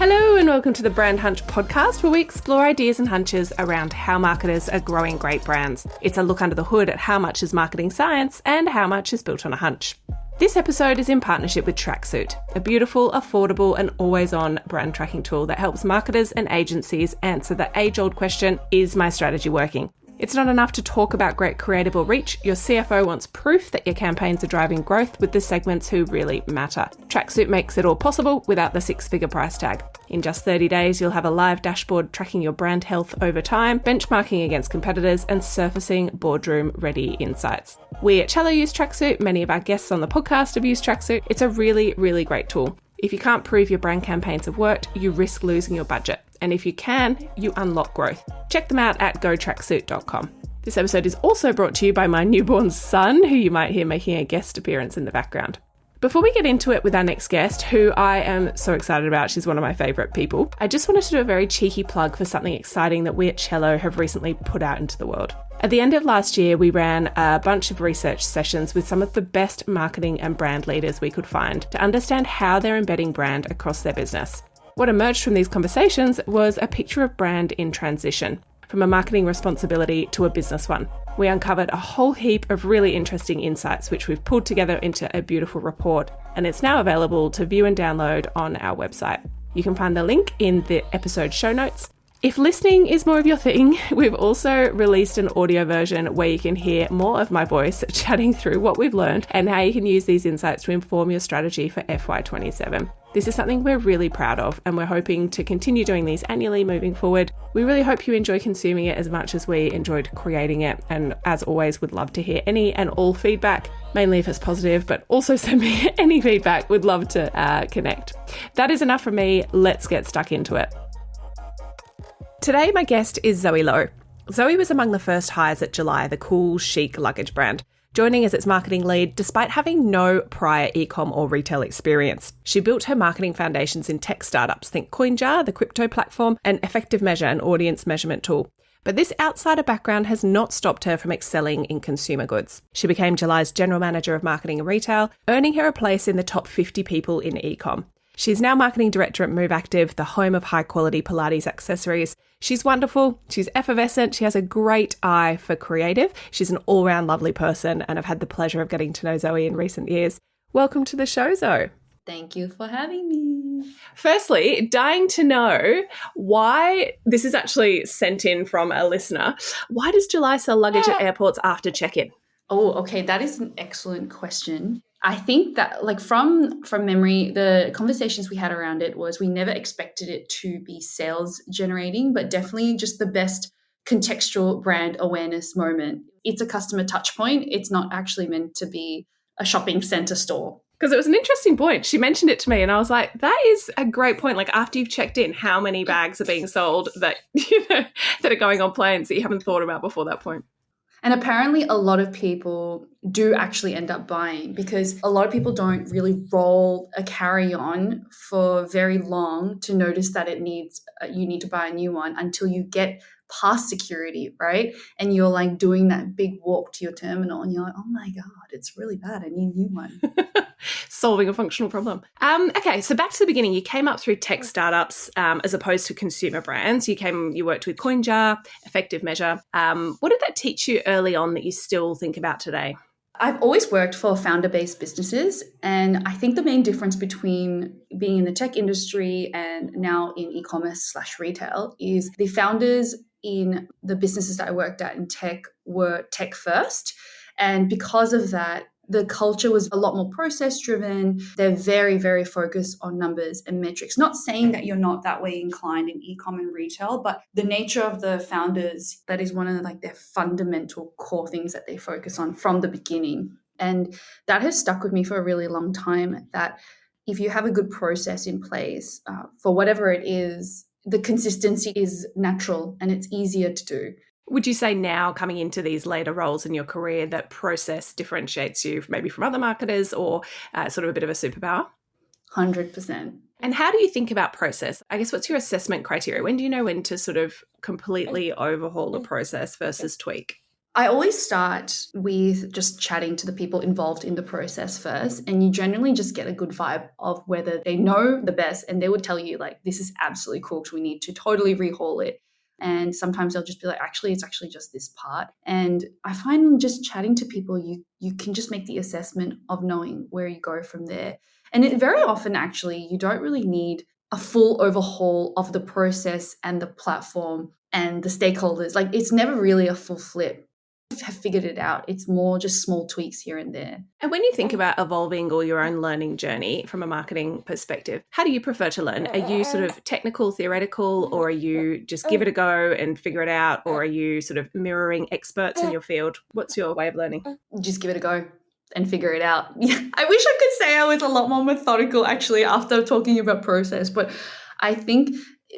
Hello and welcome to the Brand Hunch podcast, where we explore ideas and hunches around how marketers are growing great brands. It's a look under the hood at how much is marketing science and how much is built on a hunch. This episode is in partnership with Tracksuit, a beautiful, affordable and always-on brand tracking tool that helps marketers and agencies answer the age-old question, is my strategy working? It's not enough to talk about great creative or reach. Your CFO wants proof that your campaigns are driving growth with the segments who really matter. Tracksuit makes it all possible without the six-figure price tag. In just 30 days, you'll have a live dashboard tracking your brand health over time, benchmarking against competitors, and surfacing boardroom-ready insights. We at Cello use Tracksuit. Many of our guests on the podcast have used Tracksuit. It's a really, really great tool. If you can't prove your brand campaigns have worked, you risk losing your budget. And if you can, you unlock growth. Check them out at gotracksuit.com. This episode is also brought to you by my newborn son, who you might hear making a guest appearance in the background. Before we get into it with our next guest, who I am so excited about, she's one of my favourite people, I just wanted to do a very cheeky plug for something exciting that we at Cello have recently put out into the world. At the end of last year, we ran a bunch of research sessions with some of the best marketing and brand leaders we could find to understand how they're embedding brand across their business. What emerged from these conversations was a picture of brand in transition, from a marketing responsibility to a business one. We uncovered a whole heap of really interesting insights, which we've pulled together into a beautiful report, and it's now available to view and download on our website. You can find the link in the episode show notes. If listening is more of your thing, we've also released an audio version where you can hear more of my voice chatting through what we've learned and how you can use these insights to inform your strategy for FY27. This is something we're really proud of, and we're hoping to continue doing these annually moving forward. We really hope you enjoy consuming it as much as we enjoyed creating it, and as always, would love to hear any and all feedback, mainly if it's positive, but also send me any feedback. We'd love to connect. That is enough from me. Let's get stuck into it. Today, my guest is Zhoe Low. Zhoe was among the first hires at July, the cool, chic luggage brand, joining as its marketing lead despite having no prior e-com or retail experience. She built her marketing foundations in tech startups, think CoinJar, the crypto platform, and Effective Measure, an audience measurement tool. But this outsider background has not stopped her from excelling in consumer goods. She became July's general manager of marketing and retail, earning her a place in the top 50 people in e-com. She's now marketing director at MoveActive, the home of high-quality Pilates accessories. She's wonderful, she's effervescent, she has a great eye for creative. She's an all-round lovely person, and I've had the pleasure of getting to know Zhoe in recent years. Welcome to the show, Zhoe. Thank you for having me. Firstly, dying to know why, this is actually sent in from a listener, why does July sell luggage at airports after check-in? Oh, okay, that is an excellent question. I think that, like, from memory, the conversations we had around it was we never expected it to be sales generating, but definitely just the best contextual brand awareness moment. It's a customer touch point. It's not actually meant to be a shopping center store. Because it was an interesting point. She mentioned it to me and I was like, that is a great point. Like, after you've checked in, how many bags are being sold that, that are going on planes that you haven't thought about before that point? And apparently a lot of people do actually end up buying, because a lot of people don't really roll a carry-on for very long to notice that you need to buy a new one until you get past security, right? And you're like doing that big walk to your terminal and you're like, oh my God, it's really bad. I need a new one. Solving a functional problem. Okay, so back to the beginning. You came up through tech startups as opposed to consumer brands. You worked with CoinJar, Effective Measure. What did that teach you early on that you still think about today? I've always worked for founder-based businesses, and I think the main difference between being in the tech industry and now in e-commerce/retail is the founders in the businesses that I worked at in tech were tech first. And because of that, the culture was a lot more process driven. They're very, very focused on numbers and metrics. Not saying that you're not that way inclined in e-com and retail, but the nature of the founders, that is one of their fundamental core things that they focus on from the beginning. And that has stuck with me for a really long time, that if you have a good process in place for whatever it is, the consistency is natural and it's easier to do. Would you say now, coming into these later roles in your career, that process differentiates you maybe from other marketers, or sort of a bit of a superpower? 100%. And how do you think about process? I guess, what's your assessment criteria? When do you know when to sort of completely overhaul a process versus tweak? I always start with just chatting to the people involved in the process first, and you generally just get a good vibe of whether they know the best, and they would tell you like, this is absolutely cooked, we need to totally rehaul it. And sometimes they'll just be like, actually, it's actually just this part. And I find just chatting to people, you can just make the assessment of knowing where you go from there. And it very often, actually, you don't really need a full overhaul of the process and the platform and the stakeholders. Like, it's never really a full flip. Have figured it out. It's more just small tweaks here and there. And when you think about evolving or your own learning journey from a marketing perspective, how do you prefer to learn? Are you sort of technical, theoretical, or are you just give it a go and figure it out? Or are you sort of mirroring experts in your field? What's your way of learning? Just give it a go and figure it out. I wish I could say I was a lot more methodical actually after talking about process, but I think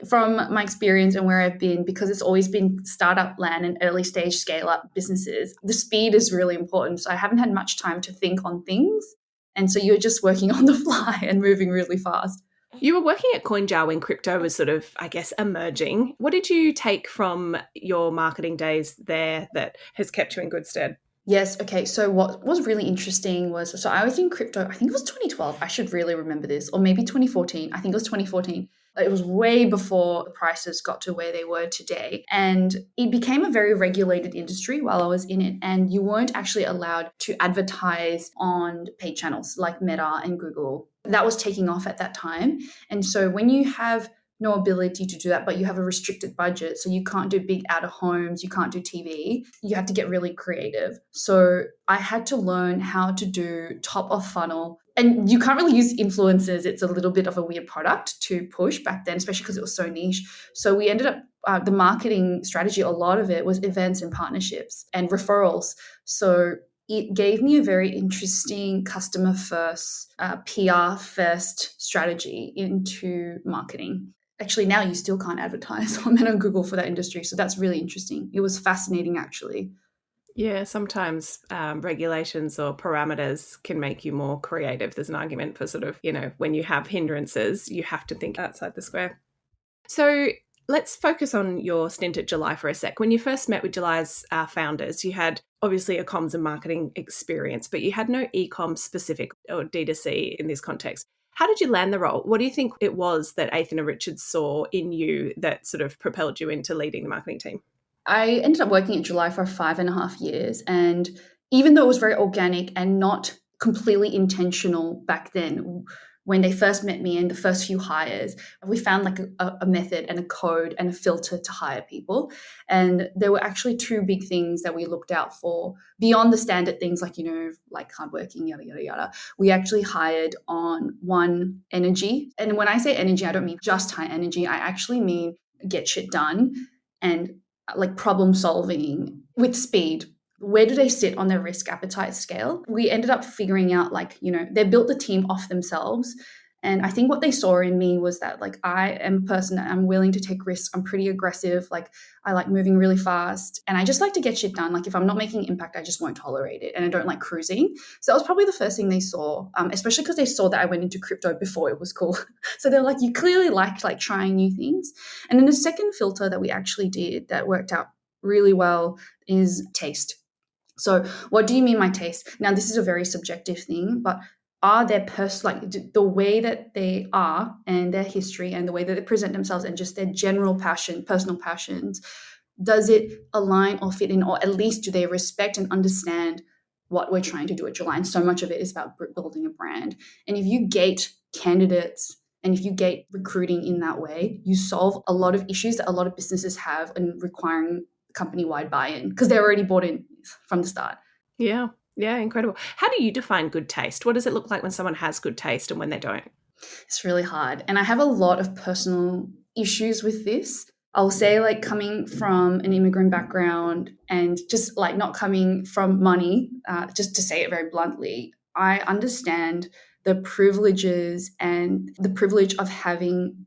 from my experience and where I've been, because it's always been startup land and early stage scale up businesses, the speed is really important. So I haven't had much time to think on things. And so you're just working on the fly and moving really fast. You were working at CoinJar when crypto was sort of, I guess, emerging. What did you take from your marketing days there that has kept you in good stead? Yes. Okay. So what was really interesting was, so I was in crypto, I think it was 2012. I should really remember this, or maybe 2014. I think it was 2014. It was way before the prices got to where they were today. And it became a very regulated industry while I was in it. And you weren't actually allowed to advertise on paid channels like Meta and Google. That was taking off at that time. And so when you have no ability to do that, but you have a restricted budget, so you can't do big out of homes, you can't do TV, you have to get really creative. So I had to learn how to do top of funnel. And you can't really use influencers. It's a little bit of a weird product to push back then, especially because it was so niche. So we ended up, the marketing strategy, a lot of it was events and partnerships and referrals. So it gave me a very interesting customer first, PR first strategy into marketing. Actually, now you still can't advertise on Meta and Google for that industry. So that's really interesting. It was fascinating, actually. Yeah, sometimes regulations or parameters can make you more creative. There's an argument for sort of, when you have hindrances, you have to think outside the square. So let's focus on your stint at July for a sec. When you first met with July's founders, you had obviously a comms and marketing experience, but you had no e-com specific or D2C in this context. How did you land the role? What do you think it was that Athan and Richard saw in you that sort of propelled you into leading the marketing team? I ended up working at July for 5.5 years. And even though it was very organic and not completely intentional back then, when they first met me and the first few hires, we found like a method and a code and a filter to hire people. And there were actually two big things that we looked out for beyond the standard things like, like hardworking, yada, yada, yada. We actually hired on one, energy. And when I say energy, I don't mean just high energy. I actually mean get shit done and like problem solving with speed. Where do they sit on their risk appetite scale? We ended up figuring out they built the team off themselves. And I think what they saw in me was that like I am a person that I'm willing to take risks. I'm pretty aggressive. Like I like moving really fast and I just like to get shit done. Like if I'm not making impact, I just won't tolerate it. And I don't like cruising. So that was probably the first thing they saw, especially because they saw that I went into crypto before it was cool. So they're like, you clearly liked like trying new things. And then the second filter that we actually did that worked out really well is taste. So what do you mean by taste? Now, this is a very subjective thing, but are their the way that they are and their history and the way that they present themselves and just their general passion, personal passions, does it align or fit in, or at least do they respect and understand what we're trying to do at July? And so much of it is about building a brand. And if you gate candidates and if you gate recruiting in that way, you solve a lot of issues that a lot of businesses have in requiring company-wide buy-in because they're already bought in from the start. Yeah, incredible. How do you define good taste? What does it look like when someone has good taste and when they don't? It's really hard. And I have a lot of personal issues with this. I'll say like coming from an immigrant background and just like not coming from money, just to say it very bluntly, I understand the privileges and the privilege of having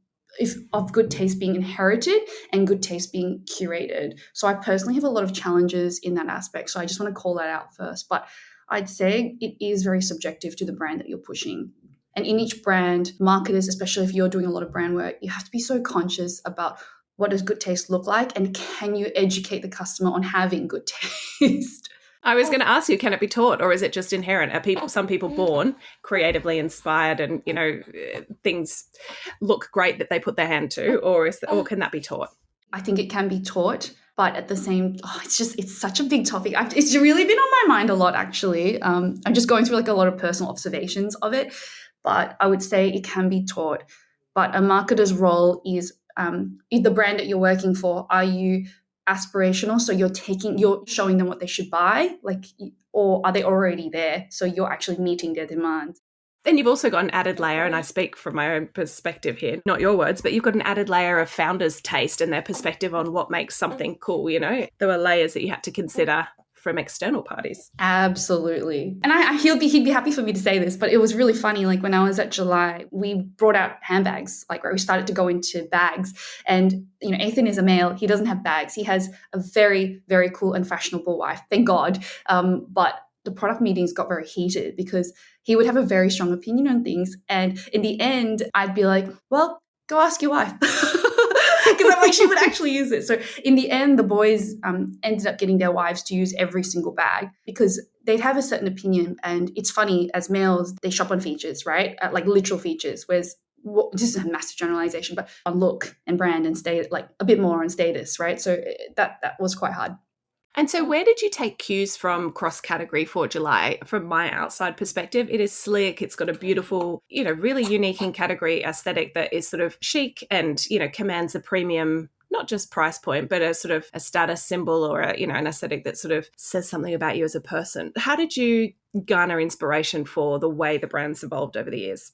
of good taste being inherited and good taste being curated. So I personally have a lot of challenges in that aspect. So I just want to call that out first. But I'd say it is very subjective to the brand that you're pushing. And in each brand, marketers, especially if you're doing a lot of brand work, you have to be so conscious about what does good taste look like, and can you educate the customer on having good taste? I was going to ask you, can it be taught, or is it just inherent? Are some people born creatively inspired and, things look great that they put their hand to, or can that be taught? I think it can be taught, but at the same, it's such a big topic. It's really been on my mind a lot, actually. I'm just going through like a lot of personal observations of it, but I would say it can be taught. But a marketer's role is the brand that you're working for. Are you aspirational? So you're showing them what they should buy, or are they already there? So you're actually meeting their demands. Then you've also got an added layer, and I speak from my own perspective here, not your words, but you've got an added layer of founders' taste and their perspective on what makes something cool. There were layers that you had to consider from external parties. Absolutely. And he'd be happy for me to say this, but it was really funny. Like when I was at July, we brought out handbags, we started to go into bags. And, Ethan is a male. He doesn't have bags. He has a very, very cool and fashionable wife. Thank God. But the product meetings got very heated because he would have a very strong opinion on things. And in the end, I'd be like, well, go ask your wife. Because I'm like, she would actually use it. So in the end, the boys ended up getting their wives to use every single bag because they'd have a certain opinion. And it's funny, as males, they shop on features, right? Like literal features, whereas this is a massive generalization, but on look and brand and state, like a bit more on status, right? So that was quite hard. And so where did you take cues from cross-category for July? From my outside perspective, it is slick. It's got a beautiful, really unique in category aesthetic that is sort of chic and, commands a premium, not just price point, but a sort of a status symbol or an aesthetic that sort of says something about you as a person. How did you garner inspiration for the way the brand's evolved over the years?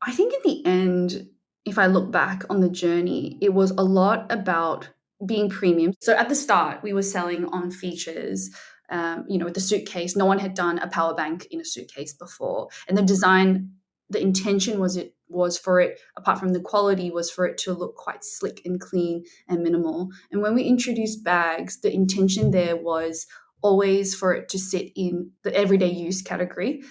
I think in the end, if I look back on the journey, it was a lot about being premium. So at the start, we were selling on features, with the suitcase. No one had done a power bank in a suitcase before. And the design, the intention was for it, apart from the quality, was for it to look quite slick and clean and minimal. And when we introduced bags, the intention there was always for it to sit in the everyday use category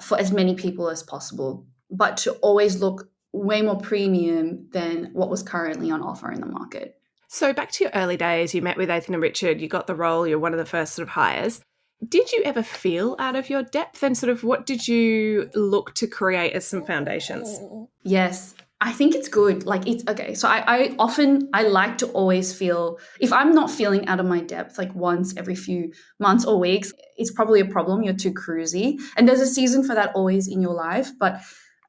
for as many people as possible, but to always look way more premium than what was currently on offer in the market. So back to your early days, you met with Ethan and Richard, you got the role, you're one of the first sort of hires. Did you ever feel out of your depth, and sort of what did you look to create as some foundations? Yes, I think it's good. Like it's okay. So I like to always feel, if I'm not feeling out of my depth, like once every few months or weeks, it's probably a problem. You're too cruisy. And there's a season for that always in your life. But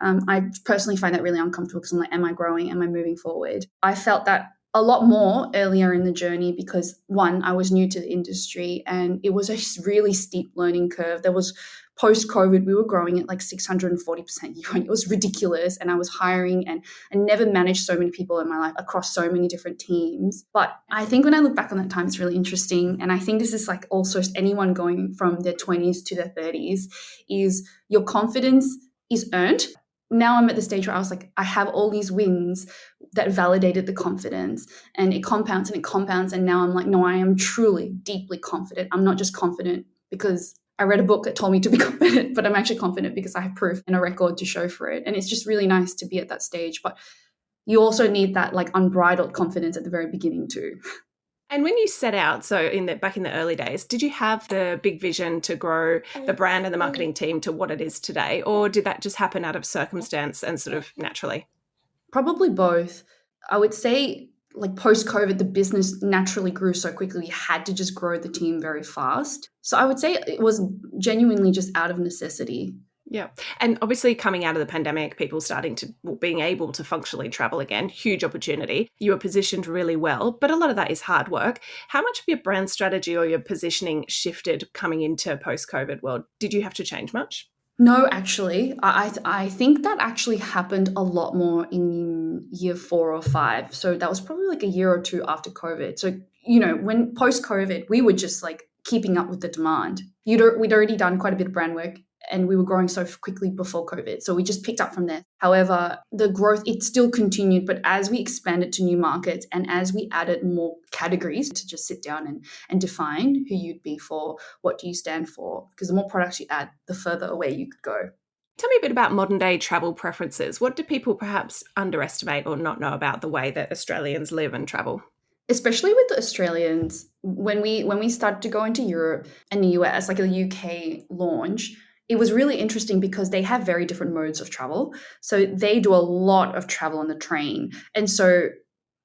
I personally find that really uncomfortable because I'm like, am I growing? Am I moving forward? I felt that a lot more earlier in the journey because, one, I was new to the industry and it was a really steep learning curve. There was post-COVID, we were growing at like 640% year. It was ridiculous. And I was hiring and never managed so many people in my life across so many different teams. But I think when I look back on that time, it's really interesting. And I think this is like also anyone going from their 20s to their 30s is your confidence is earned. Now I'm at the stage where I was like, I have all these wins that validated the confidence, and it compounds and it compounds. And now I'm like, no, I am truly deeply confident. I'm not just confident because I read a book that told me to be confident, but I'm actually confident because I have proof and a record to show for it. And it's just really nice to be at that stage. But you also need that like unbridled confidence at the very beginning too. And when you set out, so back in the early days, did you have the big vision to grow the brand and the marketing team to what it is today? Or did that just happen out of circumstance and sort of naturally? Probably both. I would say like post-COVID, the business naturally grew so quickly. We had to just grow the team very fast. So I would say it was genuinely just out of necessity. Yeah. And obviously coming out of the pandemic, people being able to functionally travel again, huge opportunity. You were positioned really well, but a lot of that is hard work. How much of your brand strategy or your positioning shifted coming into post-COVID world? Did you have to change much? No, actually, I think that actually happened a lot more in year 4 or 5. So that was probably like a year or two after COVID. So, when post-COVID, we were just like keeping up with the demand. We'd already done quite a bit of brand work and we were growing so quickly before COVID. So we just picked up from there. However, the growth, it still continued, but as we expanded to new markets and as we added more categories to just sit down and define who you'd be for, what do you stand for? Because the more products you add, the further away you could go. Tell me a bit about modern day travel preferences. What do people perhaps underestimate or not know about the way that Australians live and travel? Especially with the Australians, when we started to go into Europe and the US, like a UK launch, it was really interesting because they have very different modes of travel. So they do a lot of travel on the train. And so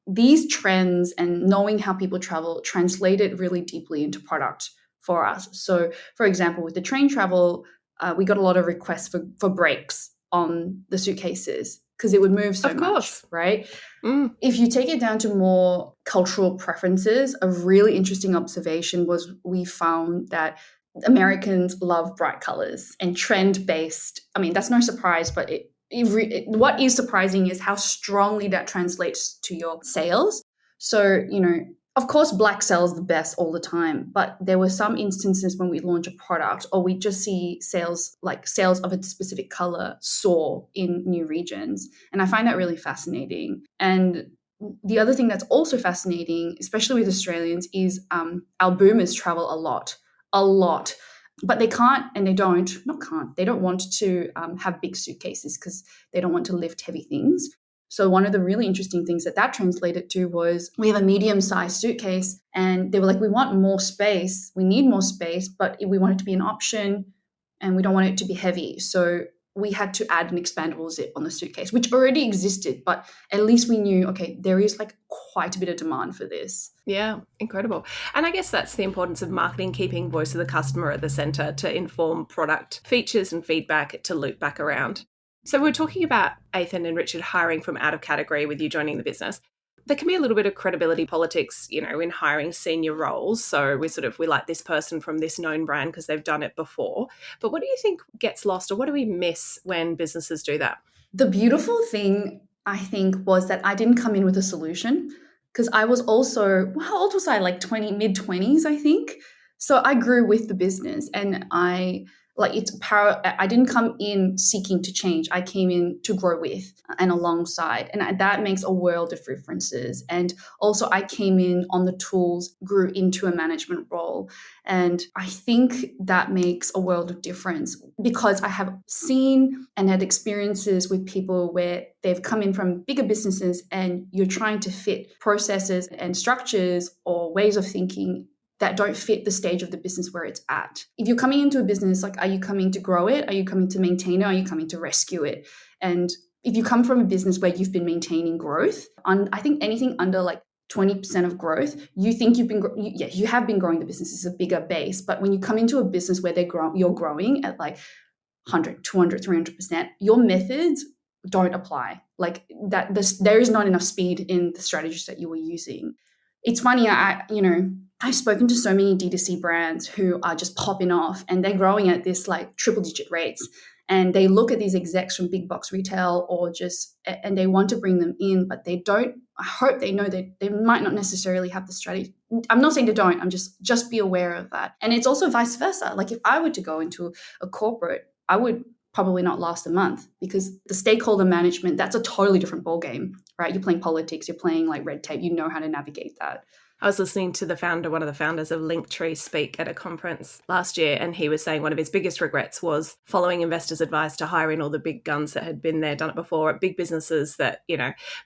these trends and knowing how people travel translated really deeply into product for us. So, for example, with the train travel, we got a lot of requests for breaks on the suitcases because it would move so Of much, course. right? Mm. If you take it down to more cultural preferences, a really interesting observation was we found that Americans love bright colors and trend based. I mean, that's no surprise, but what is surprising is how strongly that translates to your sales. So, of course, black sells the best all the time, but there were some instances when we launch a product or we just see sales of a specific color soar in new regions. And I find that really fascinating. And the other thing that's also fascinating, especially with Australians, is our boomers travel a lot. But they can't, and they don't, not can't, they don't want to have big suitcases because they don't want to lift heavy things. So one of the really interesting things that translated to was we have a medium-sized suitcase and they were like, we want more space. We need more space, but we want it to be an option and we don't want it to be heavy. So we had to add an expandable zip on the suitcase, which already existed, but at least we knew, okay, there is like quite a bit of demand for this. Yeah, incredible. And I guess that's the importance of marketing, keeping voice of the customer at the centre to inform product features and feedback to loop back around. So we're talking about Ethan and Richard hiring from out of category with you joining the business. There can be a little bit of credibility politics, in hiring senior roles. So we like this person from this known brand because they've done it before. But what do you think gets lost or what do we miss when businesses do that? The beautiful thing, I think, was that I didn't come in with a solution because I was also, how old was I? Like 20, mid 20s, I think. So I grew with the business and I didn't come in seeking to change. I came in to grow with and alongside. And that makes a world of differences. And also I came in on the tools, grew into a management role. And I think that makes a world of difference because I have seen and had experiences with people where they've come in from bigger businesses and you're trying to fit processes and structures or ways of thinking that don't fit the stage of the business where it's at. If you're coming into a business, like, are you coming to grow it? Are you coming to maintain it? Are you coming to rescue it? And if you come from a business where you've been maintaining growth, I think anything under like 20% of growth, you think you have been growing the business. It's a bigger base. But when you come into a business where you're growing at like 100, 200, 300%, your methods don't apply. Like that, there is not enough speed in the strategies that you were using. It's funny, I've spoken to so many D2C brands who are just popping off and they're growing at this like triple digit rates. And they look at these execs from big box retail and they want to bring them in, but they don't. I hope they know that they might not necessarily have the strategy. I'm not saying they don't, I'm just be aware of that. And it's also vice versa. Like if I were to go into a corporate, I would probably not last a month because the stakeholder management, that's a totally different ballgame, right? You're playing politics, you're playing like red tape, you know how to navigate that. I was listening to one of the founders of Linktree speak at a conference last year, and he was saying one of his biggest regrets was following investors' advice to hire in all the big guns that had been there, done it before at big businesses that,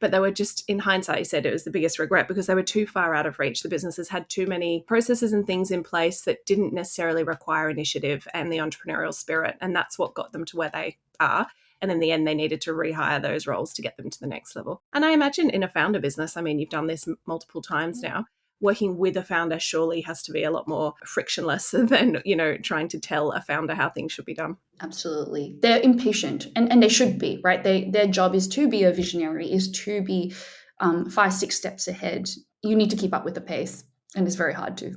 but they were just, in hindsight, he said it was the biggest regret because they were too far out of reach. The businesses had too many processes and things in place that didn't necessarily require initiative and the entrepreneurial spirit, and that's what got them to where they are. And in the end, they needed to rehire those roles to get them to the next level. And I imagine in a founder business, I mean, you've done this multiple times now, working with a founder surely has to be a lot more frictionless than, trying to tell a founder how things should be done. Absolutely. They're impatient and they should be, right? Their job is to be a visionary, is to be 5-6 steps ahead. You need to keep up with the pace and it's very hard to.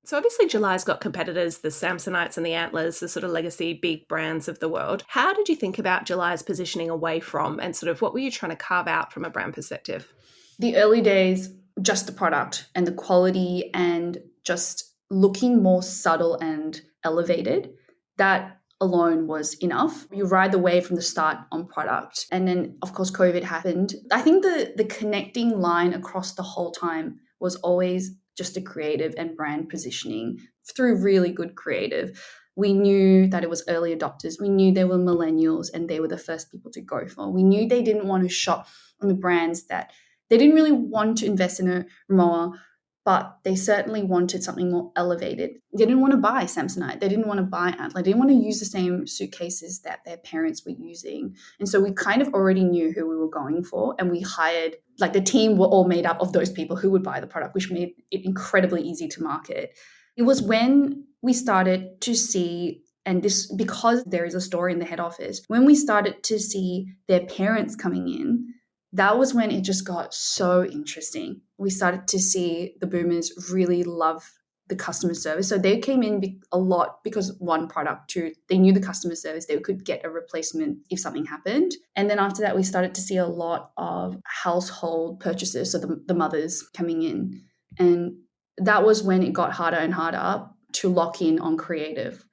So obviously July's got competitors, the Samsonites and the Antlers, the sort of legacy big brands of the world. How did you think about July's positioning away from and sort of what were you trying to carve out from a brand perspective? The early days, just the product and the quality and just looking more subtle and elevated, that alone was enough. You ride the wave from the start on product. And then, of course, COVID happened. I think the connecting line across the whole time was always just a creative and brand positioning through really good creative. We knew that it was early adopters. We knew they were millennials and they were the first people to go for. We knew they didn't want to shop on the brands that they didn't really want to invest in a Rimowa, but they certainly wanted something more elevated. They didn't want to buy Samsonite. They didn't want to buy Antler. They didn't want to use the same suitcases that their parents were using. And so we kind of already knew who we were going for, and we hired, like the team were all made up of those people who would buy the product, which made it incredibly easy to market. It was when we started to see, and this because there is a store in the head office, when we started to see their parents coming in, that was when it just got so interesting. We started to see the boomers really love the customer service. So they came in a lot because one product, two, they knew the customer service. They could get a replacement if something happened. And then after that, we started to see a lot of household purchases. So the mothers coming in. And that was when it got harder and harder to lock in on creative.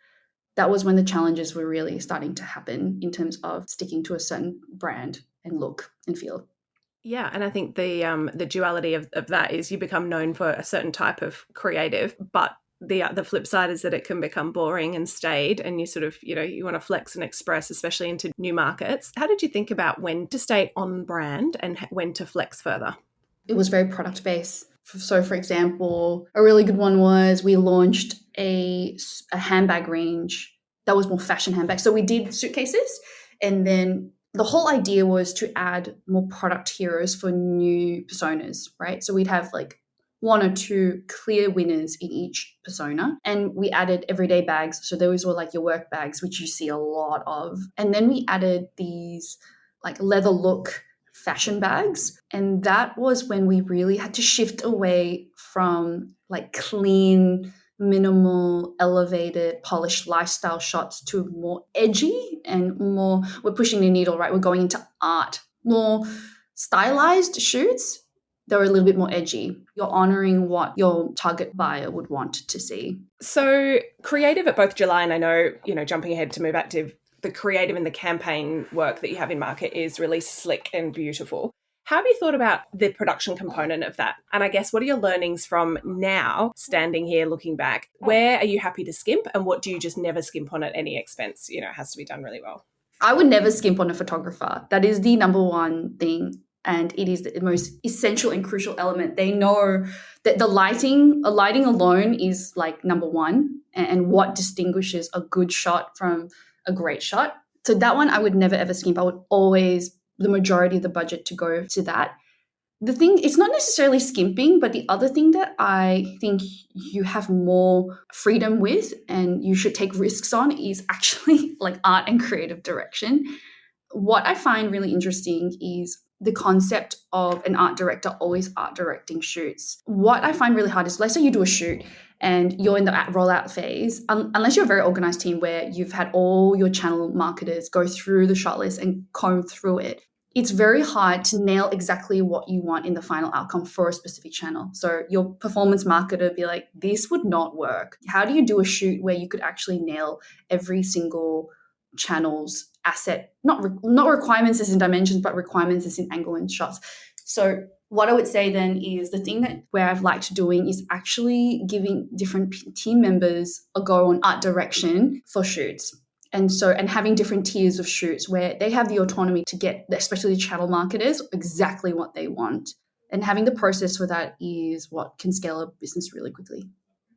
That was when the challenges were really starting to happen in terms of sticking to a certain brand and look and feel. Yeah, and I think the duality of that is you become known for a certain type of creative, but the flip side is that it can become boring and staid, and you sort of, you want to flex and express, especially into new markets. How did you think about when to stay on brand and when to flex further? It was very product based. So, for example, a really good one was we launched a handbag range that was more fashion handbags. So we did suitcases, and then the whole idea was to add more product heroes for new personas, right? So we'd have like one or two clear winners in each persona. And we added everyday bags. So those were like your work bags, which you see a lot of. And then we added these like leather look fashion bags. And that was when we really had to shift away from like clean, minimal, elevated, polished lifestyle shots to more edgy and more, we're pushing the needle, right? We're going into art, more stylized shoots. They're a little bit more edgy. You're honoring what your target buyer would want to see. So creative at both July and I know, jumping ahead to MoveActive, the creative and the campaign work that you have in market is really slick and beautiful. How have you thought about the production component of that? And I guess, what are your learnings from now, standing here looking back? Where are you happy to skimp, and what do you just never skimp on at any expense? It has to be done really well. I would never skimp on a photographer. That is the number one thing. And it is the most essential and crucial element. They know that the lighting alone is like number one, and what distinguishes a good shot from a great shot. So that one I would never ever skimp. I would always, the majority of the budget to go to that. The thing, it's not necessarily skimping, but the other thing that I think you have more freedom with and you should take risks on is actually like art and creative direction. What I find really interesting is the concept of an art director always art directing shoots. What I find really hard is, let's say you do a shoot and you're in the rollout phase, unless you're a very organized team where you've had all your channel marketers go through the shot list and comb through it, it's very hard to nail exactly what you want in the final outcome for a specific channel. So your performance marketer be like, this would not work. How do you do a shoot where you could actually nail every single channel's asset, not requirements as in dimensions, but requirements as in angle and shots? So what I would say then is the thing that where I've liked doing is actually giving different team members a go on art direction for shoots. And having different tiers of shoots where they have the autonomy to get, especially the channel marketers, exactly what they want. And having the process for that is what can scale a business really quickly.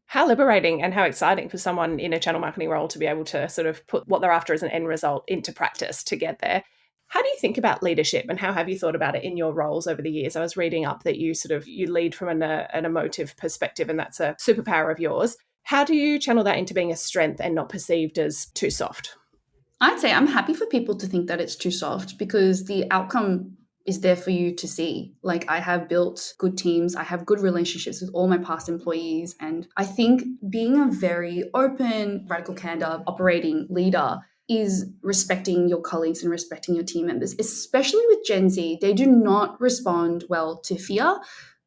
How liberating and how exciting for someone in a channel marketing role to be able to sort of put what they're after as an end result into practice to get there. How do you think about leadership, and how have you thought about it in your roles over the years? I was reading up that you lead from an emotive perspective, and that's a superpower of yours. How do you channel that into being a strength and not perceived as too soft? I'd say I'm happy for people to think that it's too soft, because the outcome is there for you to see. Like, I have built good teams. I have good relationships with all my past employees. And I think being a very open, radical candor operating leader is respecting your colleagues and respecting your team members, especially with Gen Z. They do not respond well to fear,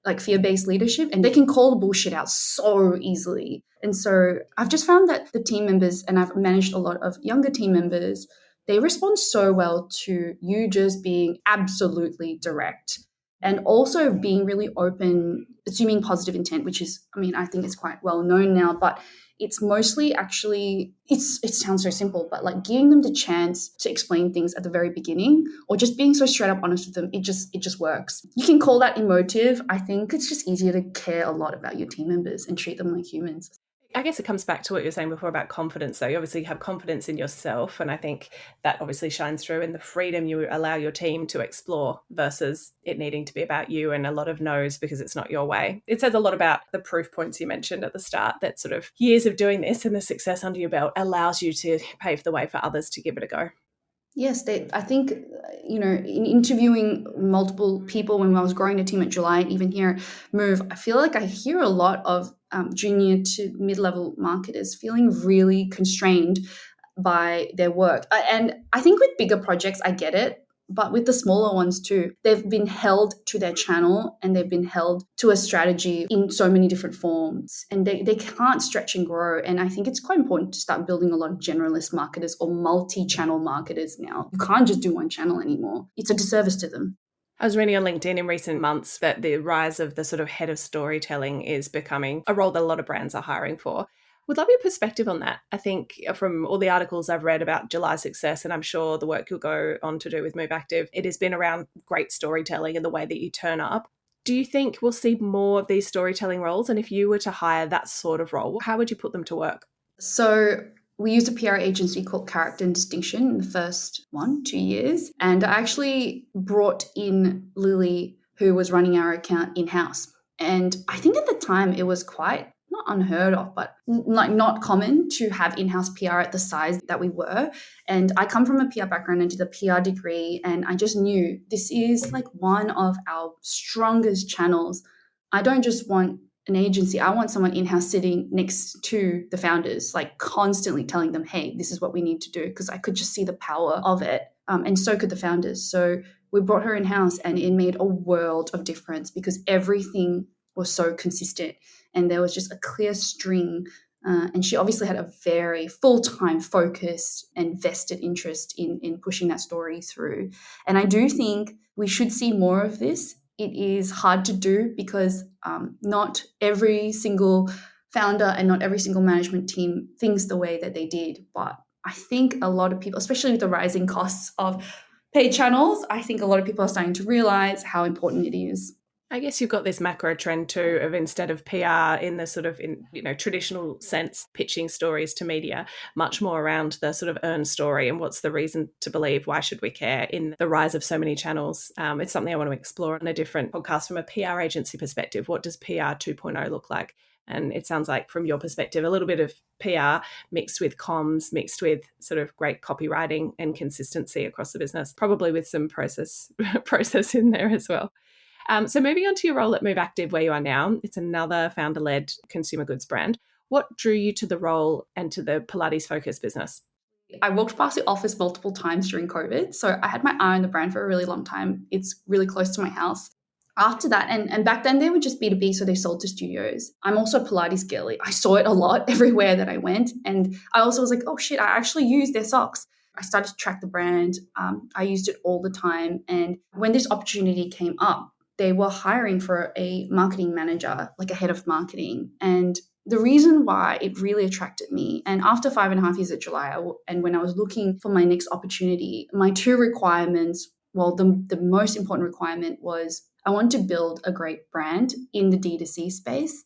like fear-based leadership, and they can call the bullshit out so easily. And so I've just found that the team members, and I've managed a lot of younger team members, they respond so well to you just being absolutely direct and also being really open, assuming positive intent, which is, I think it's quite well known now, but it's mostly actually, it sounds so simple, but like giving them the chance to explain things at the very beginning, or just being so straight up honest with them, it just works. You can call that emotive. I think it's just easier to care a lot about your team members and treat them like humans. I guess it comes back to what you were saying before about confidence, though. You obviously have confidence in yourself, and I think that obviously shines through in the freedom you allow your team to explore versus it needing to be about you and a lot of no's because it's not your way. It says a lot about the proof points you mentioned at the start, that sort of years of doing this and the success under your belt allows you to pave the way for others to give it a go. Yes, I think, in interviewing multiple people when I was growing a team at July and even here at Move, I feel like I hear a lot of junior to mid-level marketers feeling really constrained by their work. And I think with bigger projects, I get it. But with the smaller ones too, they've been held to their channel and they've been held to a strategy in so many different forms, and they can't stretch and grow. And I think it's quite important to start building a lot of generalist marketers or multi-channel marketers now. You can't just do one channel anymore. It's a disservice to them. I was reading on LinkedIn in recent months that the rise of the sort of head of storytelling is becoming a role that a lot of brands are hiring for. Would love your perspective on that. I think from all the articles I've read about July's success, and I'm sure the work you'll go on to do with MoveActive, it has been around great storytelling and the way that you turn up. Do you think we'll see more of these storytelling roles? And if you were to hire that sort of role, how would you put them to work? So we used a PR agency called Character and Distinction in the first 2 years. And I actually brought in Lily, who was running our account in-house. And I think at the time it was quite not unheard of, but like not common to have in-house PR at the size that we were. And I come from a PR background and did a PR degree, and I just knew this is like one of our strongest channels. I don't just want an agency, I want someone in-house sitting next to the founders, like constantly telling them, hey, this is what we need to do, because I could just see the power of it. And so could the founders. So we brought her in-house and it made a world of difference because everything was so consistent and there was just a clear string. And she obviously had a very full-time focused and vested interest in pushing that story through. And I do think we should see more of this. It is hard to do because not every single founder and not every single management team thinks the way that they did. But I think a lot of people, especially with the rising costs of paid channels, I think a lot of people are starting to realize how important it is. I guess you've got this macro trend too of, instead of PR in the sort of traditional sense, pitching stories to media, much more around the sort of earned story and what's the reason to believe, why should we care, in the rise of so many channels. It's something I want to explore in a different podcast from a PR agency perspective. What does PR 2.0 look like? And it sounds like from your perspective, a little bit of PR mixed with comms, mixed with sort of great copywriting and consistency across the business, probably with some process in there as well. So moving on to your role at MoveActive, where you are now, it's another founder-led consumer goods brand. What drew you to the role and to the Pilates-focused business? I walked past the office multiple times during COVID, so I had my eye on the brand for a really long time. It's really close to my house. After that, and back then they were just B2B, so they sold to studios. I'm also a Pilates girly. I saw it a lot everywhere that I went. And I also was like, oh shit, I actually use their socks. I started to track the brand. I used it all the time. And when this opportunity came up, they were hiring for a marketing manager, like a head of marketing. And the reason why it really attracted me, and after 5.5 years at July, and when I was looking for my next opportunity, my two requirements, well, the most important requirement was I want to build a great brand in the D2C space,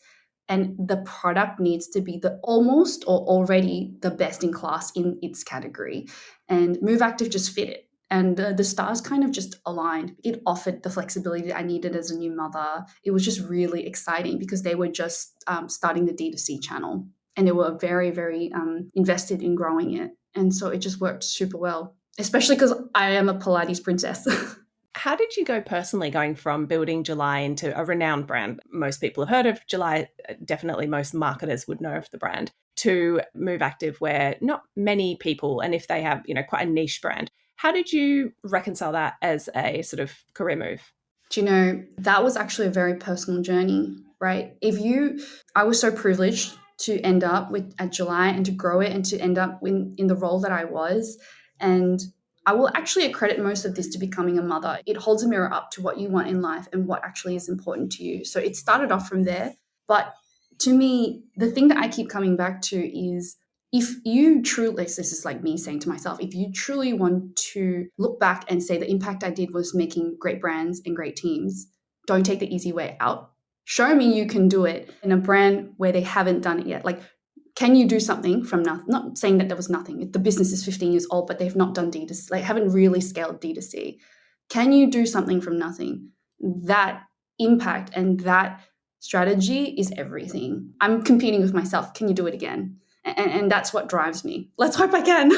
and the product needs to be the almost or already the best in class in its category. And MoveActive just fit it. And the stars kind of just aligned. It offered the flexibility that I needed as a new mother. It was just really exciting because they were just starting the D2C channel and they were very, very invested in growing it. And so it just worked super well, especially because I am a Pilates princess. How did you go personally, going from building July into a renowned brand? Most people have heard of July, definitely most marketers would know of the brand, to MoveActive, where not many people, and if they have, quite a niche brand. How did you reconcile that as a sort of career move? Do you know, that was actually a very personal journey, right? I was so privileged to end up at July and to grow it and to end up in the role that I was. And I will actually accredit most of this to becoming a mother. It holds a mirror up to what you want in life and what actually is important to you. So it started off from there. But To me, the thing that I keep coming back to is, if you truly, this is like me saying to myself, if you truly want to look back and say the impact I did was making great brands and great teams, don't take the easy way out. Show me you can do it in a brand where they haven't done it yet. Like, can you do something from nothing? Not saying that there was nothing. The business is 15 years old, but they've not done D2C, like haven't really scaled D2C. Can you do something from nothing? That impact and that strategy is everything. I'm competing with myself. Can you do it again? And that's what drives me. Let's hope I can.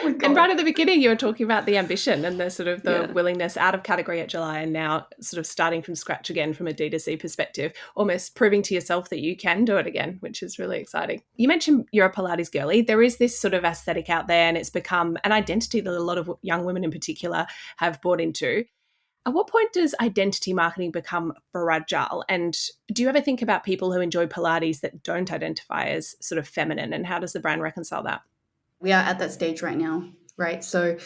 Oh and right at the beginning, you were talking about the ambition and the sort of the willingness out of category at July, and now sort of starting from scratch again from a D2C perspective, almost proving to yourself that you can do it again, which is really exciting. You mentioned you're a Pilates girly. There is this sort of aesthetic out there, and it's become an identity that a lot of young women in particular have bought into. At what point does identity marketing become fragile? And do you ever think about people who enjoy Pilates that don't identify as sort of feminine, and how does the brand reconcile that? We are at that stage right now, right? So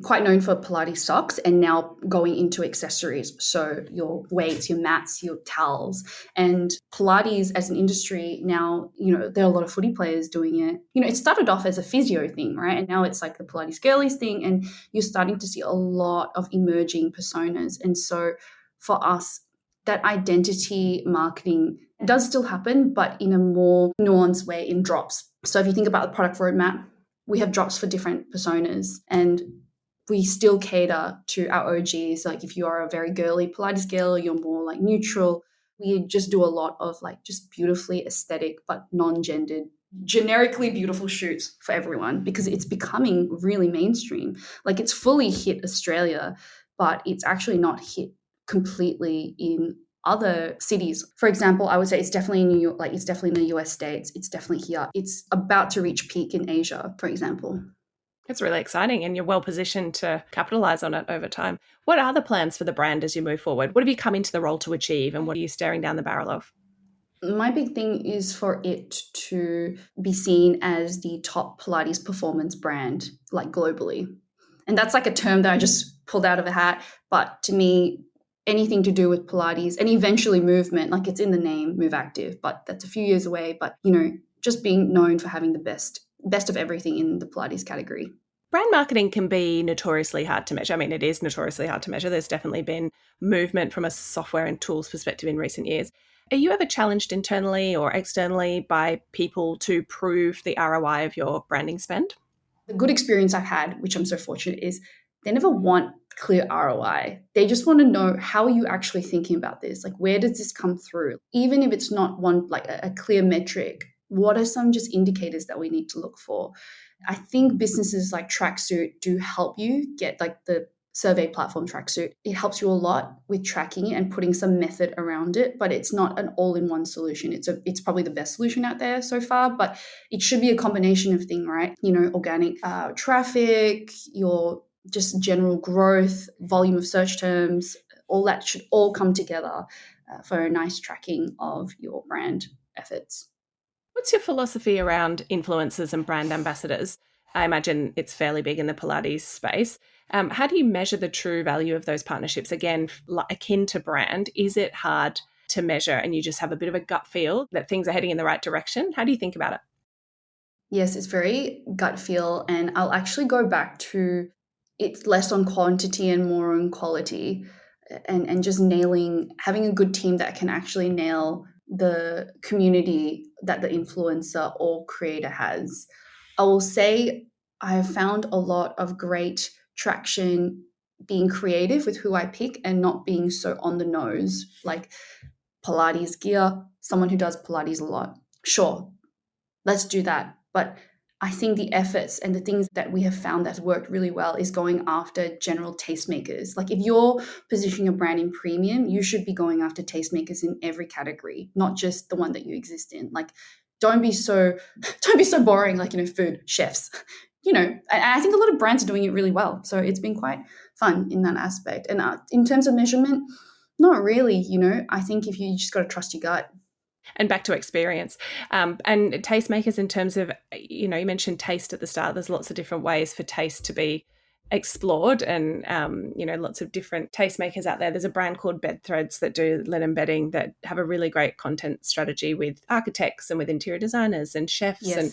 quite known for Pilates socks, and now going into accessories. So your weights, your mats, your towels. And Pilates as an industry now, there are a lot of footy players doing it. It started off as a physio thing, right? And now it's like the Pilates girlies thing. And you're starting to see a lot of emerging personas. And so for us, that identity marketing does still happen, but in a more nuanced way, in drops. So if you think about the product roadmap, we have drops for different personas, and we still cater to our OGs. Like if you are a very girly Pilates girl, you're more like neutral. We just do a lot of like just beautifully aesthetic but non-gendered, generically beautiful shoots for everyone, because it's becoming really mainstream. Like it's fully hit Australia, but it's actually not hit completely in other cities. For example, I would say it's definitely in New York, like it's definitely in the US States, it's definitely here. It's about to reach peak in Asia, for example. It's really exciting, and you're well positioned to capitalize on it over time. What are the plans for the brand as you move forward? What have you come into the role to achieve, and what are you staring down the barrel of? My big thing is for it to be seen as the top Pilates performance brand, like globally. And that's like a term that I just pulled out of a hat. But to me, anything to do with Pilates and eventually movement, like it's in the name, MoveActive, but that's a few years away. But, just being known for having the best of everything in the Pilates category. Brand marketing can be notoriously hard to measure. I mean, it is notoriously hard to measure. There's definitely been movement from a software and tools perspective in recent years. Are you ever challenged internally or externally by people to prove the ROI of your branding spend? The good experience I've had, which I'm so fortunate, is they never want clear ROI. They just want to know, how are you actually thinking about this? Like, where does this come through? Even if it's not one, like a clear metric, what are some just indicators that we need to look for? I think businesses like Tracksuit do help you get, like the survey platform Tracksuit. It helps you a lot with tracking it and putting some method around it, but it's not an all-in-one solution. It's probably the best solution out there so far, but it should be a combination of things, right? Organic traffic, your just general growth, volume of search terms, all that should all come together for a nice tracking of your brand efforts. What's your philosophy around influencers and brand ambassadors? I imagine it's fairly big in the Pilates space. How do you measure the true value of those partnerships? Again, akin to brand, is it hard to measure and you just have a bit of a gut feel that things are heading in the right direction? How do you think about it? Yes, it's very gut feel. And I'll actually go back to, it's less on quantity and more on quality, and just having a good team that can actually nail the community that the influencer or creator has. I will say I have found a lot of great traction being creative with who I pick and not being so on the nose, like Pilates gear, someone who does Pilates a lot. Sure, let's do that. But I think the efforts and the things that we have found that's worked really well is going after general tastemakers. Like if you're positioning a brand in premium, you should be going after tastemakers in every category, not just the one that you exist in. Like don't be so boring, like, food, chefs. I think a lot of brands are doing it really well. So it's been quite fun in that aspect. And in terms of measurement, not really, I think if you just got to trust your gut. And back to experience. And tastemakers in terms of, you mentioned taste at the start. There's lots of different ways for taste to be explored, and lots of different tastemakers out there. There's a brand called Bedthreads that do linen bedding that have a really great content strategy with architects and with interior designers and chefs and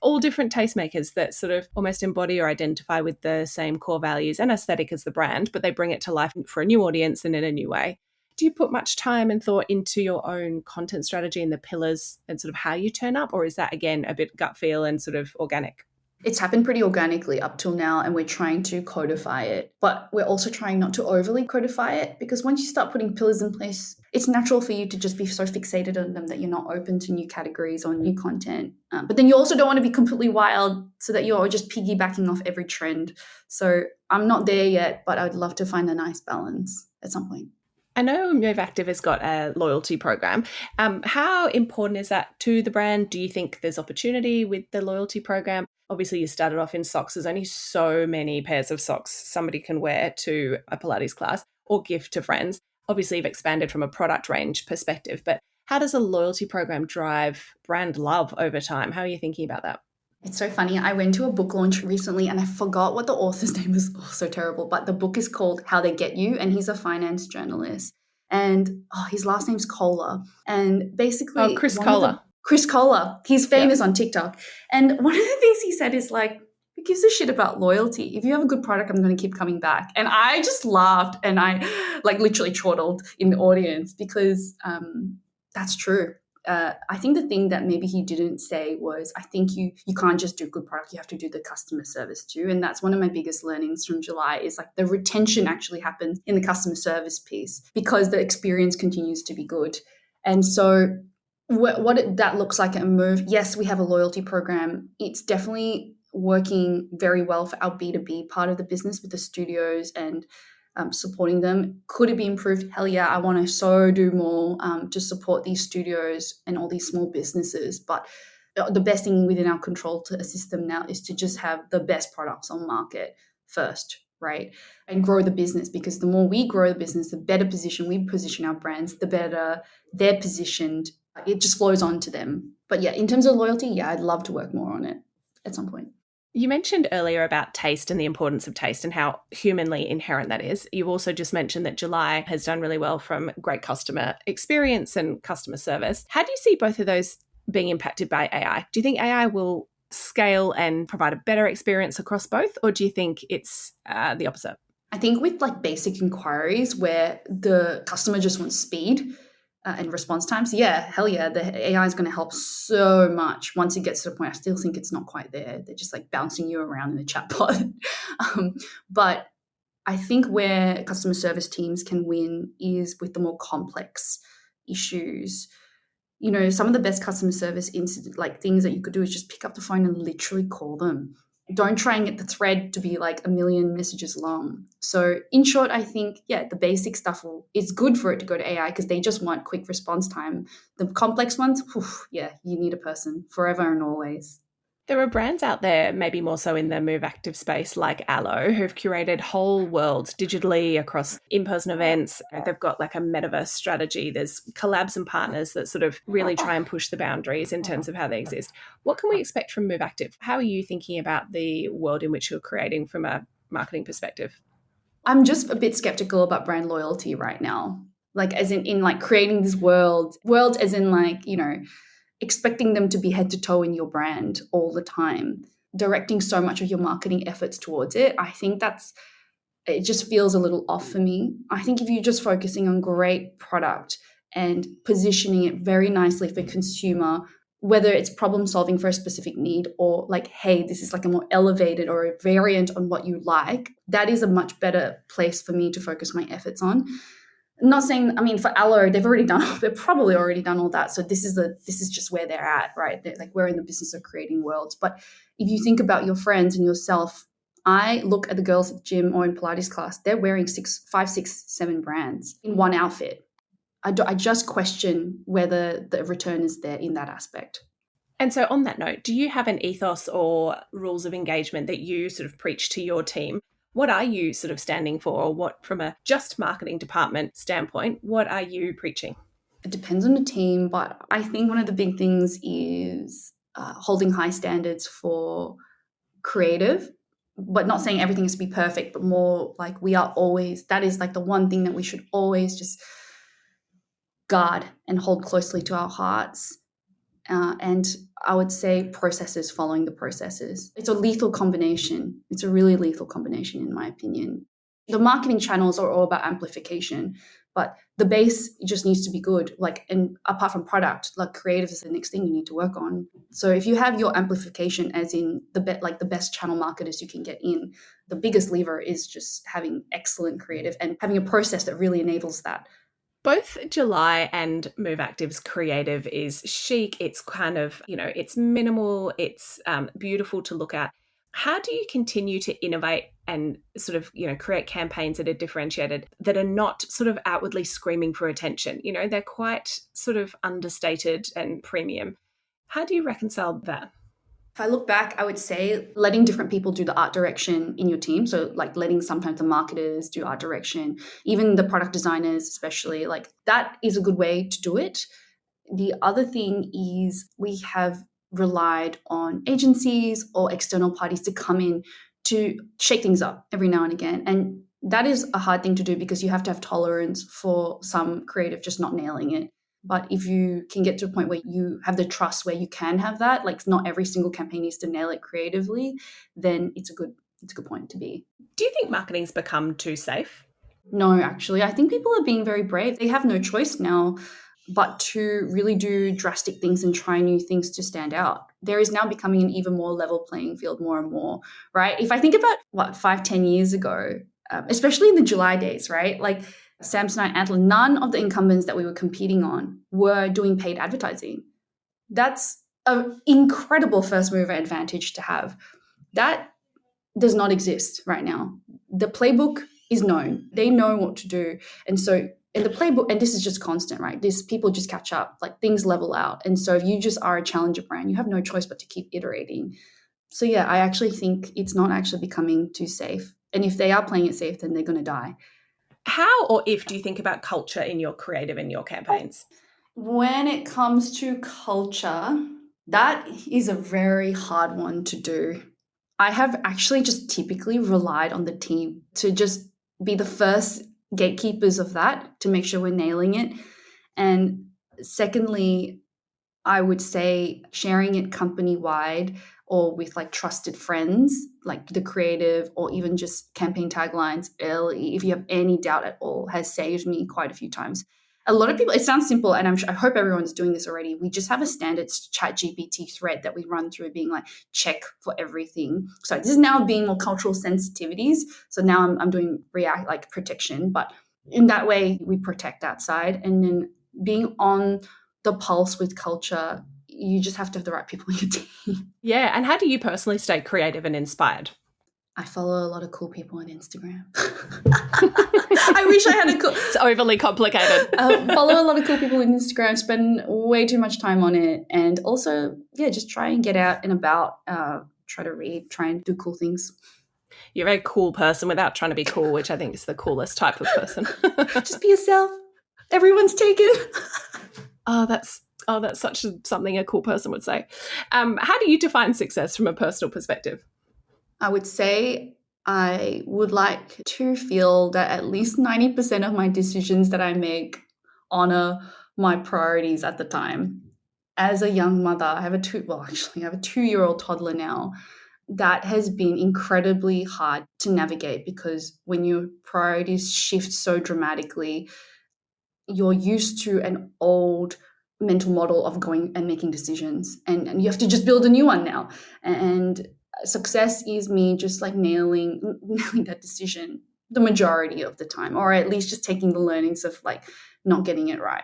all different tastemakers that sort of almost embody or identify with the same core values and aesthetic as the brand, but they bring it to life for a new audience and in a new way. Do you put much time and thought into your own content strategy and the pillars and sort of how you turn up, or is that again a bit gut feel and sort of organic? It's happened pretty organically up till now, and we're trying to codify it. But we're also trying not to overly codify it, because once you start putting pillars in place, it's natural for you to just be so fixated on them that you're not open to new categories or new content. But then you also don't want to be completely wild so that you're just piggybacking off every trend. So I'm not there yet, but I'd love to find a nice balance at some point. I know MoveActive has got a loyalty program. How important is that to the brand? Do you think there's opportunity with the loyalty program? Obviously, you started off in socks. There's only so many pairs of socks somebody can wear to a Pilates class or gift to friends. Obviously, you've expanded from a product range perspective, but how does a loyalty program drive brand love over time? How are you thinking about that? It's so funny. I went to a book launch recently and I forgot what the author's name is. Oh, so terrible. But the book is called How They Get You, and he's a finance journalist. And his last name's Kohler. And basically... Chris Kohler. Chris Kohler. He's famous on TikTok. And one of the things he said is like, who gives a shit about loyalty? If you have a good product, I'm going to keep coming back. And I just laughed and I like literally chortled in the audience because that's true. I think the thing that maybe he didn't say was, I think you can't just do good product, you have to do the customer service too. And that's one of my biggest learnings from July is like the retention actually happens in the customer service piece because the experience continues to be good. And so that looks like at Move, yes, we have a loyalty program. It's definitely working very well for our B2B part of the business with the studios and supporting them. Could it be improved? Hell yeah, I want to do more to support these studios and all these small businesses. But the best thing within our control to assist them now is to just have the best products on market first, right? And grow the business, because the more we grow the business, the better position we position our brands, the better they're positioned. It just flows on to them. But yeah, in terms of loyalty, yeah, I'd love to work more on it at some point. You mentioned earlier about taste and the importance of taste and how humanly inherent that is. You've also just mentioned that July has done really well from great customer experience and customer service. How do you see both of those being impacted by AI? Do you think AI will scale and provide a better experience across both, or do you think it's the opposite? I think with like basic inquiries where the customer just wants speed and response times, yeah, hell yeah, the AI is going to help so much. Once it gets to the point, I still think it's not quite there. They're just like bouncing you around in the chatbot. But I think where customer service teams can win is with the more complex issues. You know, some of the best customer service like things that you could do is just pick up the phone and literally call them. Don't try and get the thread to be like a million messages long. So in short, I think, yeah, the basic stuff it's good for it to go to AI because they just want quick response time. The complex ones, yeah, you need a person forever and always. There are brands out there, maybe more so in the MoveActive space, like Aloe, who've curated whole worlds digitally across in-person events. They've got like a metaverse strategy. There's collabs and partners that sort of really try and push the boundaries in terms of how they exist. What can we expect from MoveActive? How are you thinking about the world in which you're creating from a marketing perspective? I'm just a bit skeptical about brand loyalty right now. Like as in like creating this world as in like, you know, expecting them to be head to toe in your brand all the time, directing so much of your marketing efforts towards it. I think it just feels a little off for me. I think if you're just focusing on great product and positioning it very nicely for consumer, whether it's problem solving for a specific need or like, hey, this is like a more elevated or a variant on what you like, that is a much better place for me to focus my efforts on. I'm not saying, I mean, for Aloe, they've probably already done all that. So this is just where they're at, right? They're like, we're in the business of creating worlds. But if you think about your friends and yourself, I look at the girls at the gym or in Pilates class, they're wearing 5, 6, 7 brands in one outfit. I just question whether the return is there in that aspect. And so on that note, do you have an ethos or rules of engagement that you sort of preach to your team? What are you sort of standing for, or what, from a just marketing department standpoint, what are you preaching? It depends on the team, but I think one of the big things is holding high standards for creative, but not saying everything has to be perfect, but more like that is like the one thing that we should always just guard and hold closely to our hearts. And I would say processes following the processes. It's a lethal combination. It's a really lethal combination, in my opinion. The marketing channels are all about amplification, but the base just needs to be good. Like, and apart from product, like creative is the next thing you need to work on. So if you have your amplification, as in the best channel marketers you can get in, the biggest lever is just having excellent creative and having a process that really enables that. Both July and MoveActive's creative is chic. It's kind of, it's minimal. It's beautiful to look at. How do you continue to innovate and sort of, create campaigns that are differentiated, that are not sort of outwardly screaming for attention? They're quite sort of understated and premium. How do you reconcile that? If I look back, I would say letting different people do the art direction in your team. So like letting sometimes the marketers do art direction, even the product designers, especially, like that is a good way to do it. The other thing is we have relied on agencies or external parties to come in to shake things up every now and again. And that is a hard thing to do because you have to have tolerance for some creative just not nailing it. But if you can get to a point where you have the trust where you can have that, like not every single campaign needs to nail it creatively, then it's a good point to be. Do you think marketing's become too safe? No, actually, I think people are being very brave. They have no choice now but to really do drastic things and try new things to stand out. There is now becoming an even more level playing field more and more, right? If I think about 5-10 years ago, especially in the July days, right? Like Samsonite, Antler, none of the incumbents that we were competing on were doing paid advertising. That's an incredible first mover advantage to have. That does not exist right now. The playbook is known. They know what to do. And so in the playbook, and this is just constant, right? People just catch up, like things level out. And so if you just are a challenger brand, you have no choice but to keep iterating. So yeah, I actually think it's not actually becoming too safe. And if they are playing it safe, then they're going to die. How or if do you think about culture in your creative and your campaigns? When it comes to culture, that is a very hard one to do. I have actually just typically relied on the team to just be the first gatekeepers of that to make sure we're nailing it. And secondly, I would say sharing it company-wide or with like trusted friends, like the creative or even just campaign taglines early, if you have any doubt at all, has saved me quite a few times. A lot of people, it sounds simple, and I hope everyone's doing this already. We just have a standard chat GPT thread that we run through being like, check for everything. So this is now being more cultural sensitivities. So now I'm doing React like protection, but in that way we protect that side. And then being on the pulse with culture, you just have to have the right people in your team. Yeah. And how do you personally stay creative and inspired? I follow a lot of cool people on Instagram. I wish I had a cool... It's overly complicated. Follow a lot of cool people on Instagram, spend way too much time on it. And also, yeah, just try and get out and about, try to read, try and do cool things. You're a very cool person without trying to be cool, which I think is the coolest type of person. Just be yourself. Everyone's taken. That's such something a cool person would say. How do you define success from a personal perspective? I would say I would like to feel that at least 90% of my decisions that I make honor my priorities at the time. As a young mother, I have a 2-year-old toddler now. That has been incredibly hard to navigate because when your priorities shift so dramatically, you're used to an old mental model of going and making decisions, and you have to just build a new one now. And success is me just like nailing that decision the majority of the time, or at least just taking the learnings of like not getting it right.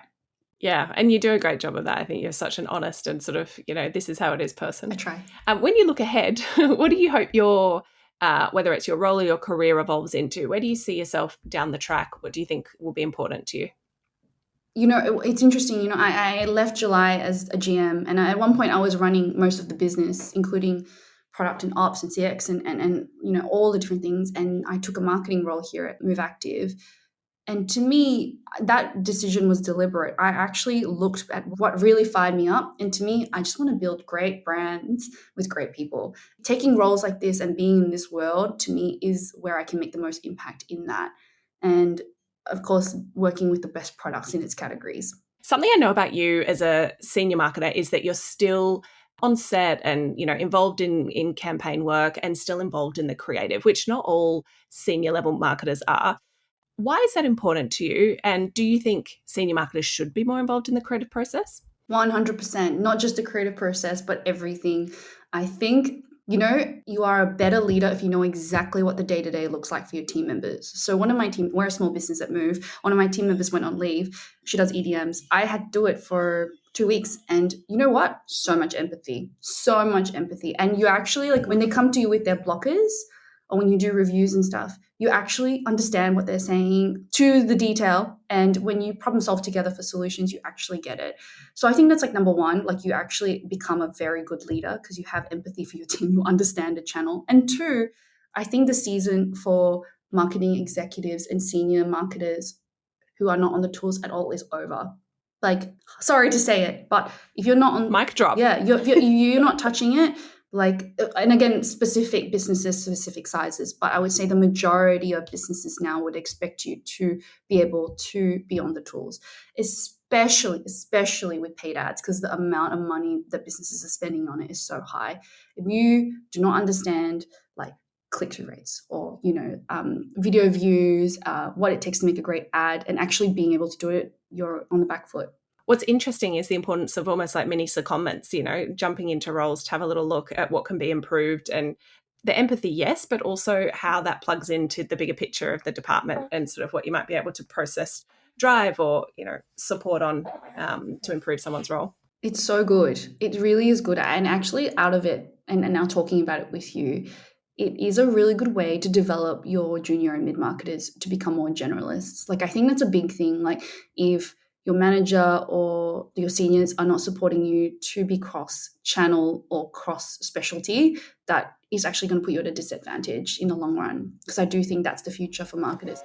Yeah, and you do a great job of that. I think you're such an honest and sort of, this is how it is person. I try. When you look ahead, what do you hope your, whether it's your role or your career evolves into? Where do you see yourself down the track? What do you think will be important to you? It's interesting. I left July as a GM, and at one point I was running most of the business, including product and ops and CX and all the different things. And I took a marketing role here at MoveActive. And to me, that decision was deliberate. I actually looked at what really fired me up. And to me, I just want to build great brands with great people. Taking roles like this and being in this world, to me, is where I can make the most impact in that. And of course, working with the best products in its categories. Something I know about you as a senior marketer is that you're still on set and, involved in campaign work and still involved in the creative, which not all senior level marketers are. Why is that important to you? And do you think senior marketers should be more involved in the creative process? 100%, not just the creative process, but everything. I think, you are a better leader if you know exactly what the day-to-day looks like for your team members. So one of my team, we're a small business at Move. One of my team members went on leave. She does EDMs. I had to do it for 2 weeks. And you know what? So much empathy. And you actually, like, when they come to you with their blockers, or when you do reviews and stuff, you actually understand what they're saying to the detail. And when you problem solve together for solutions, you actually get it. So I think that's like number one, like you actually become a very good leader because you have empathy for your team, you understand the channel. And two, I think the season for marketing executives and senior marketers who are not on the tools at all is over. Like, sorry to say it, but if you're not on... Mic drop. Yeah, you're not touching it. Like, and again, specific businesses, specific sizes, but I would say the majority of businesses now would expect you to be able to be on the tools, especially with paid ads, because the amount of money that businesses are spending on it is so high. If you do not understand like click-through rates or, video views, what it takes to make a great ad and actually being able to do it, you're on the back foot. What's interesting is the importance of almost like mini secondments, jumping into roles to have a little look at what can be improved and the empathy, yes, but also how that plugs into the bigger picture of the department and sort of what you might be able to process, drive or, support on to improve someone's role. It's so good. It really is good. And actually out of it, and now talking about it with you, it is a really good way to develop your junior and mid-marketers to become more generalists. Like, I think that's a big thing. Like, if your manager or your seniors are not supporting you to be cross-channel or cross-specialty, that is actually going to put you at a disadvantage in the long run, because I do think that's the future for marketers.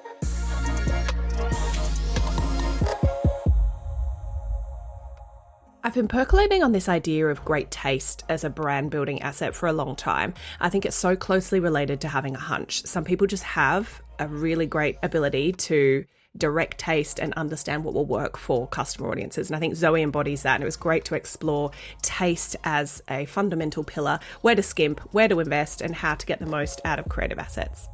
I've been percolating on this idea of great taste as a brand building asset for a long time. I think it's so closely related to having a hunch. Some people just have a really great ability to direct taste and understand what will work for customer audiences. And I think Zhoe embodies that. And it was great to explore taste as a fundamental pillar, where to skimp, where to invest, and how to get the most out of creative assets.